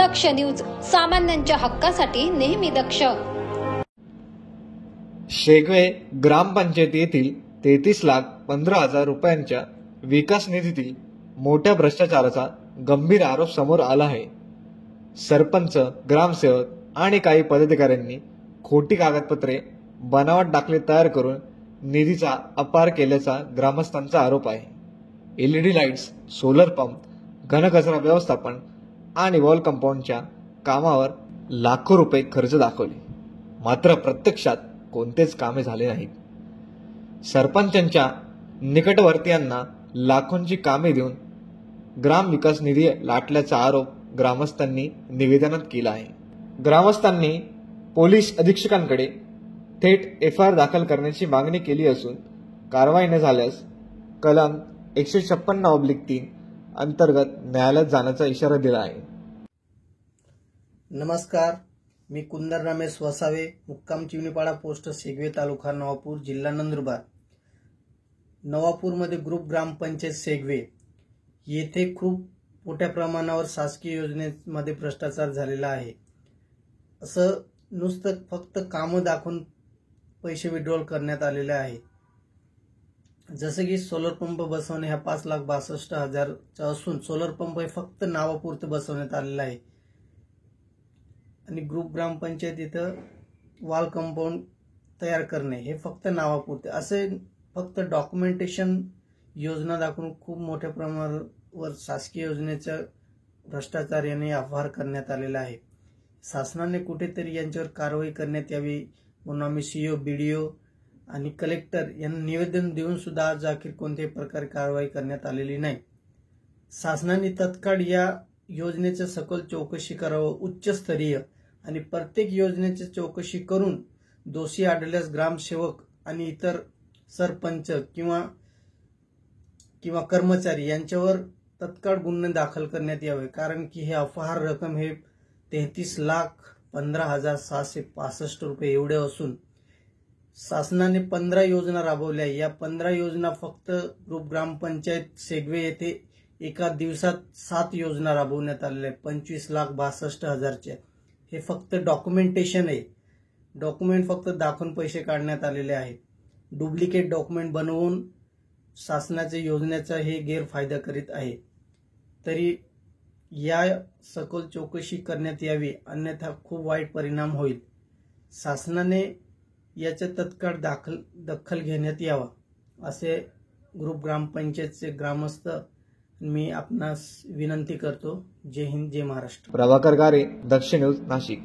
दक्ष news, सामान्यांच्या हक्कासाठी नेहमी दक्ष. शेगवे ग्रामपंचायत येथील 33,15,000 रुपयांच्या विकास निधीतील मोठ्या भ्रष्टाचाराचा गंभीर आरोप समोर आला आहे. सरपंच, ग्रामसेवक आणि काही पदाधिकाऱ्यांनी खोटी कागदपत्रे, बनावट दाखले तयार करून निधीचा अपहार केल्याचा ग्रामस्थांचा आरोप आहे. LED लाईट्स, सोलर पंप, घनकचरा व्यवस्थापन आणि वॉल कंपाऊंडच्या कामावर लाखो रुपये खर्च दाखवले, मात्र प्रत्यक्षात कोणतेच कामे झाले नाहीत. सरपंचांच्या निकटवर्तीयांना लाखोंची कामे देऊन ग्राम विकास निधी लाटल्याचा आरोप ग्रामस्थांनी निवेदनात केला आहे. ग्रामस्थांनी पोलीस अधीक्षकांकडे थेट FIR दाखल करण्याची मागणी केली असून कारवाई न झाल्यास कलम 156/3 अंतर्गत न्यायालयात जाण्याचा इशारा दिला आहे. नमस्कार, मी कुंदर रमेश वसावे, मुक्काम चिवणीपाडा पोस्ट, शेगवे तालुका नवापूर, जिल्हा नंदुरबार. नवापूरमध्ये ग्रुप ग्रामपंचायत शेगवे येथे खूप मोठ्या प्रमाणावर शासकीय योजनेमध्ये भ्रष्टाचार झालेला आहे. असं नुसतं फक्त कामं दाखवून पैसे विड्रॉल करण्यात आलेले आहे. जसं की सोलर पंप बसवणे हा 5,62,000चा असून सोलर पंप हे फक्त नावापुरते बसवण्यात आलेला आहे. आणि ग्रुप ग्रामपंचायत इथं वॉल कंपाऊंड तयार करणे हे फक्त नावापुरते, असे फक्त डॉक्युमेंटेशन योजना दाखवून खूप मोठ्या प्रमाणावर शासकीय योजनेचा भ्रष्टाचार याने अपहार करण्यात आलेला आहे. शासनाने कुठेतरी यांच्यावर कारवाई करण्यात यावी म्हणून आम्ही CO, BDO आणि कलेक्टर यांना निवेदन देऊन सुद्धा आज अखेर कोणत्याही प्रकारे कारवाई करण्यात आलेली नाही. शासनाने तत्काळ या योजनेची सखोल चौकशी करावं, उच्चस्तरीय, आणि प्रत्येक योजनेची चौकशी करून दोषी आढळल्यास ग्रामसेवक आणि इतर सरपंच किंवा कर्मचारी यांच्यावर तत्काळ गुन्हे दाखल करण्यात यावे. कारण की हे अपहार रक्कम हे 33,15,765 रुपये एवढे असून शासनाने 15 योजना राबवल्या. या 15 योजना फक्त ग्रुप ग्रामपंचायत शेगवे येथे एका दिवसात 7 योजना राबवण्यात आलेल्या आहेत 25,62,000च्या. हे फक्त डॉक्युमेंटेशन आहे. डॉक्युमेंट फक्त दाखवून पैसे काढण्यात आलेले आहेत. डुप्लिकेट डॉक्युमेंट बनवून शासनाच्या योजनेचा हे गैरफायदा करीत आहे. तरी या सखोल चौकशी करण्यात यावी, अन्यथा खूप वाईट परिणाम होईल. शासनाने याच्या तत्काळ दखल घेण्यात यावा असे ग्रुप ग्रामपंचायतचे ग्रामस्थ मी आपणास विनंती करतो. जय हिंद, जय महाराष्ट्र. प्रभाकर गारे, दक्ष न्यूज, नाशिक.